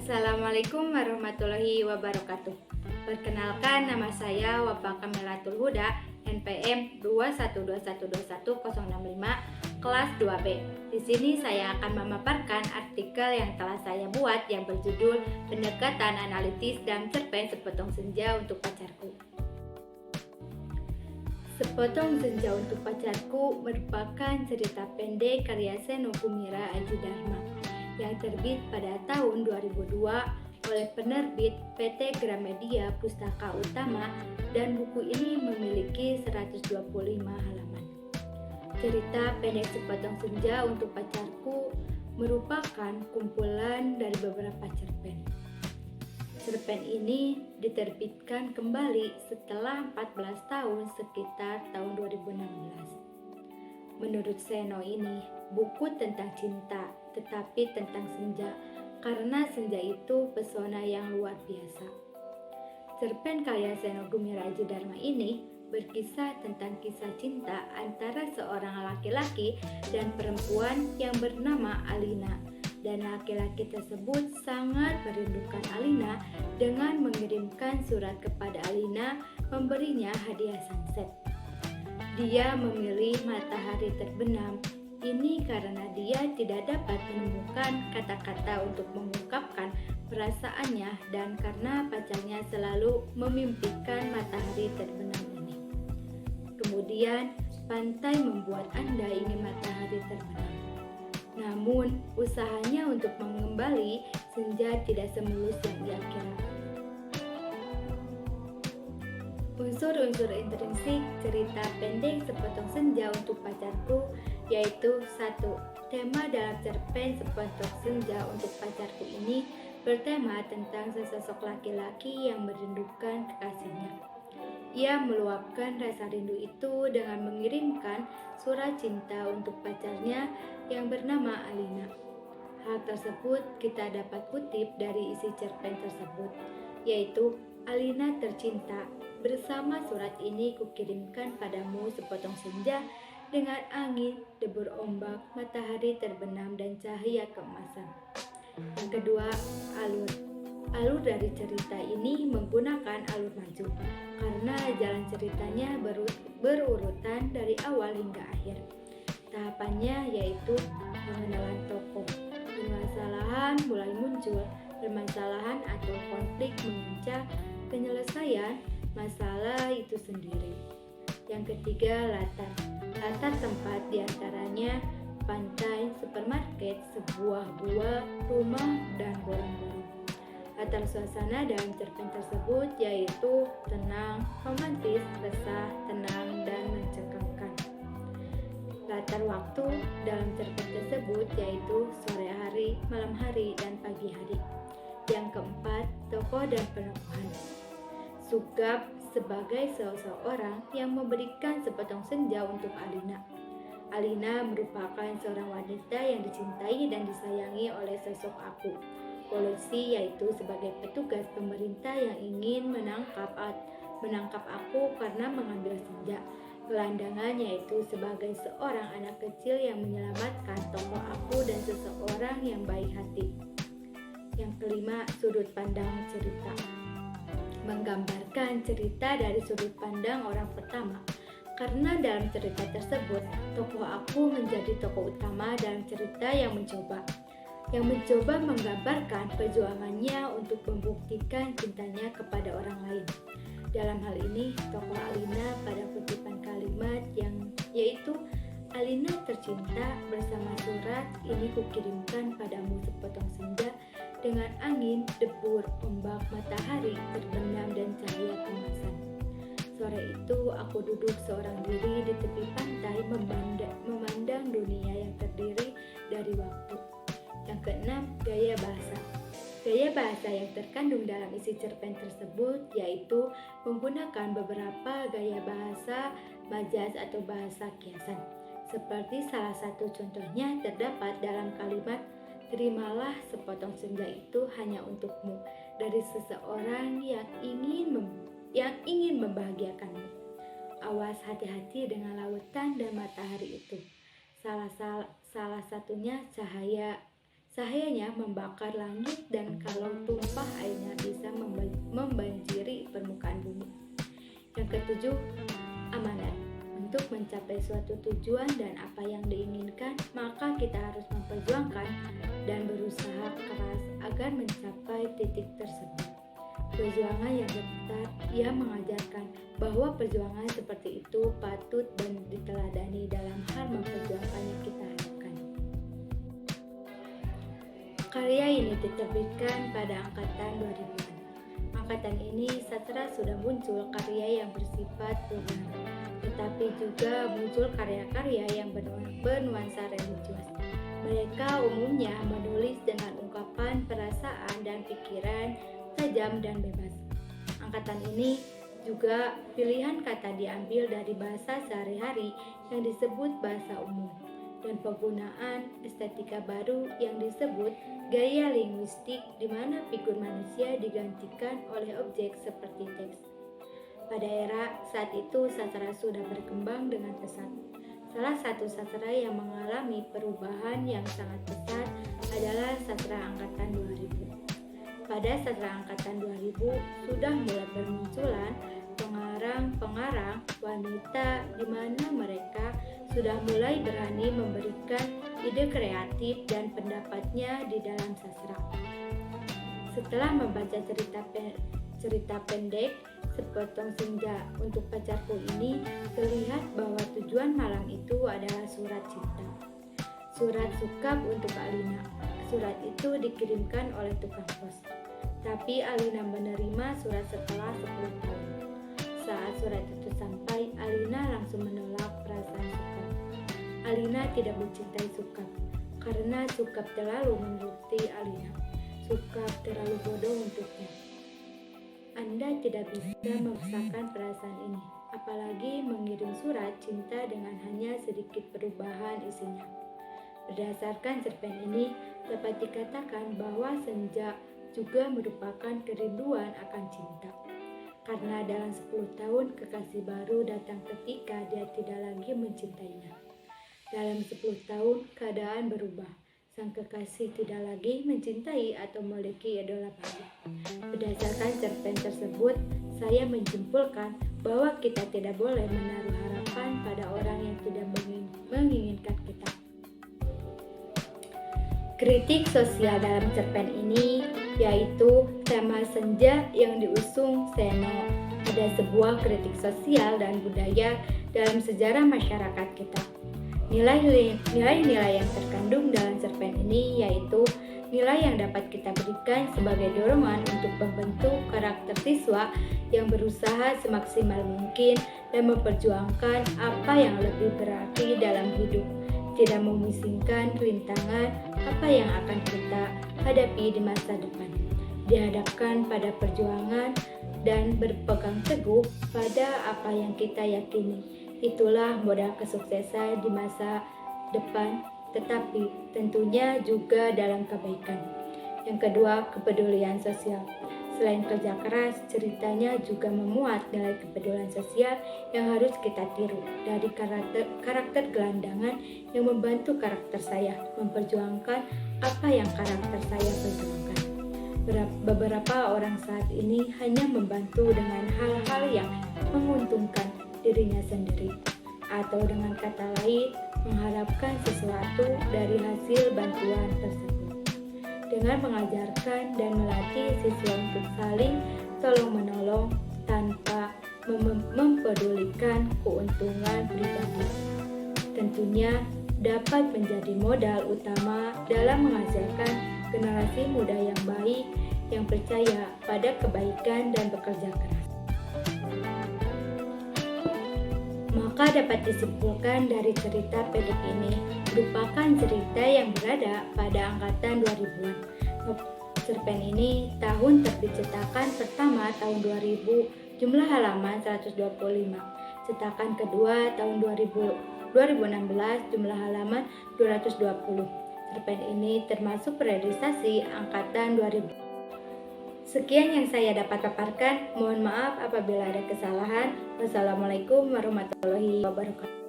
Assalamualaikum warahmatullahi wabarakatuh. Perkenalkan, nama saya Wafa Kamilatul Huda, NPM 212121065, kelas 2B. Di sini saya akan memaparkan artikel yang telah saya buat yang berjudul Pendekatan Analitis dan Cerpen Sepotong Senja untuk Pacarku. Sepotong Senja untuk Pacarku merupakan cerita pendek karya Seno Gumira Aji Dharma yang terbit pada tahun 2002 oleh penerbit PT Gramedia Pustaka Utama, dan buku ini memiliki 125 halaman. Cerita pendek Sepotong Senja untuk Pacarku merupakan kumpulan dari beberapa cerpen. Cerpen ini diterbitkan kembali setelah 14 tahun, sekitar tahun 2016. Menurut Seno ini buku tentang cinta, tetapi tentang senja, karena senja itu pesona yang luar biasa. Cerpen karya Seno Gumira Aji Dharma ini berkisah tentang kisah cinta antara seorang laki-laki dan perempuan yang bernama Alina, dan laki-laki tersebut sangat merindukan Alina dengan mengirimkan surat kepada Alina memberinya hadiah sunset. Dia memilih matahari terbenam ini karena dia tidak dapat menemukan kata-kata untuk mengungkapkan perasaannya, dan karena pacarnya selalu memimpikan matahari terbenam ini. Kemudian, pantai membuat Anda ingin matahari terbenam. Namun, usahanya untuk mengembali senja tidak semulus yang ia kira. Unsur-unsur intrinsik cerita pendek Sepotong Senja untuk Pacarku yaitu 1. Tema dalam cerpen Sepotong Senja untuk Pacarku ini bertema tentang sesosok laki-laki yang merindukan kekasihnya. Ia meluapkan rasa rindu itu dengan mengirimkan surat cinta untuk pacarnya yang bernama Alina. Hal tersebut kita dapat kutip dari isi cerpen tersebut, yaitu Alina tercinta, bersama surat ini kukirimkan padamu sepotong senja dengan angin, debur ombak, matahari terbenam, dan cahaya keemasan. Yang kedua, alur. Alur dari cerita ini menggunakan alur maju, karena jalan ceritanya berurutan dari awal hingga akhir. Tahapannya yaitu pengenalan tokoh, permasalahan mulai muncul, permasalahan atau konflik menguncang, penyelesaian masalah itu sendiri. Yang ketiga, latar. Latar tempat diantaranya pantai, supermarket, sebuah gua, rumah, dan gorong-gorong. Latar suasana dalam cerpen tersebut yaitu tenang, romantis, resah, tenang, dan mencengangkan. Latar waktu dalam cerpen tersebut yaitu sore hari, malam hari, dan pagi hari. Yang keempat, tokoh dan penokohan. Sugap sebagai seseorang yang memberikan sepotong senja untuk Alina. Alina merupakan seorang wanita yang dicintai dan disayangi oleh sosok Aku, Polusi, yaitu sebagai petugas pemerintah yang ingin menangkap Aku karena mengambil senja. Gelandangan, yaitu sebagai seorang anak kecil yang menyelamatkan tokoh Aku dan seseorang yang baik hati. Yang kelima, sudut pandang cerita. Menggambarkan cerita dari sudut pandang orang pertama, karena dalam cerita tersebut tokoh Aku menjadi tokoh utama dalam cerita yang mencoba menggambarkan perjuangannya untuk membuktikan cintanya kepada orang lain. Dalam hal ini tokoh Alina pada kutipan kalimat yang yaitu Alina tercinta, bersama surat ini kukirimkan padamu sepotong senja dengan angin, debur, ombak, matahari terbenam, dan cahaya keemasan. Sore itu aku duduk seorang diri di tepi pantai memandang dunia yang terdiri dari waktu. Yang keenam, gaya bahasa. Gaya bahasa yang terkandung dalam isi cerpen tersebut yaitu menggunakan beberapa gaya bahasa majaz atau bahasa kiasan. Seperti salah satu contohnya terdapat dalam kalimat terimalah sepotong senja itu hanya untukmu dari seseorang yang ingin membahagiakanmu. Awas hati-hati dengan lautan dan matahari itu. Salah satunya cahaya Cahayanya membakar langit dan kalau tumpah airnya bisa membanjiri permukaan bumi. Yang ketujuh, amanat. Untuk mencapai suatu tujuan dan apa yang diinginkan, maka kita harus memperjuangkan dan berusaha keras agar mencapai titik tersebut. Perjuangan yang ketat, ia mengajarkan bahwa perjuangan seperti itu patut dan diteladani dalam hal memperjuangkan yang kita harapkan. Karya ini diterbitkan pada angkatan 2000-an. Angkatan ini sastra sudah muncul karya yang bersifat perubahan, tetapi juga muncul karya-karya yang bernuansa religius. Mereka umumnya menulis dengan ungkapan perasaan dan pikiran tajam dan bebas. Angkatan ini juga pilihan kata diambil dari bahasa sehari-hari yang disebut bahasa umum dan penggunaan estetika baru yang disebut gaya linguistik di mana figur manusia digantikan oleh objek seperti teks. Pada era saat itu sastra sudah berkembang dengan pesat. Salah satu sastra yang mengalami perubahan yang sangat besar adalah sastra angkatan 2000. Pada sastra angkatan 2000 sudah mulai bermunculan pengarang-pengarang wanita di mana mereka sudah mulai berani memberikan ide kreatif dan pendapatnya di dalam sastra. Setelah membaca cerita pendek Sepotong Senja untuk Pacarku ini, terlihat bahwa tujuan malam itu adalah surat cinta. Surat sukap untuk Alina. Surat itu dikirimkan oleh tukang pos. Tapi Alina menerima surat setelah 10 tahun. Saat surat itu sampai, Alina langsung menolak perasaan sukap. Alina tidak mencintai sukap karena sukap terlalu menuruti Alina. Sukap terlalu bodoh untuknya. Anda tidak bisa memaksakan perasaan ini, apalagi mengirim surat cinta dengan hanya sedikit perubahan isinya. Berdasarkan cerpen ini, dapat dikatakan bahwa senja juga merupakan kerinduan akan cinta. Karena dalam 10 tahun kekasih baru datang ketika dia tidak lagi mencintainya. Dalam 10 tahun keadaan berubah. Sang kekasih tidak lagi mencintai atau memiliki idola baru. Berdasarkan cerpen tersebut, saya menyimpulkan bahwa kita tidak boleh menaruh harapan pada orang yang tidak menginginkan kita. Kritik sosial dalam cerpen ini yaitu tema senja yang diusung Seno. Ada sebuah kritik sosial dan budaya dalam sejarah masyarakat kita. Nilai-nilai yang terkandung dalam cerpen ini yaitu nilai yang dapat kita berikan sebagai dorongan untuk membentuk karakter siswa yang berusaha semaksimal mungkin dan memperjuangkan apa yang lebih berarti dalam hidup, tidak memusingkan rintangan apa yang akan kita hadapi di masa depan. Dihadapkan pada perjuangan dan berpegang teguh pada apa yang kita yakini. Itulah modal kesuksesan di masa depan, tetapi tentunya juga dalam kebaikan. Yang kedua, kepedulian sosial. Selain kerja keras, ceritanya juga memuat nilai kepedulian sosial yang harus kita tiru dari karakter gelandangan yang membantu karakter saya memperjuangkan apa yang karakter saya perjuangkan. Beberapa orang saat ini hanya membantu dengan hal-hal yang menguntungkan dirinya sendiri, atau dengan kata lain mengharapkan sesuatu dari hasil bantuan tersebut. Dengan mengajarkan dan melatih siswa untuk saling tolong-menolong tanpa mempedulikan keuntungan pribadi, tentunya dapat menjadi modal utama dalam menghasilkan generasi muda yang baik, yang percaya pada kebaikan dan bekerja keras. Maka dapat disimpulkan dari cerita pendek ini merupakan cerita yang berada pada angkatan 2000-an. Cerpen ini tahun terbit cetakan pertama tahun 2000, jumlah halaman 125. Cetakan kedua tahun 2016, jumlah halaman 220. Cerpen ini termasuk periodisasi angkatan 2000. Sekian yang saya dapat paparkan. Mohon maaf apabila ada kesalahan. Wassalamualaikum warahmatullahi wabarakatuh.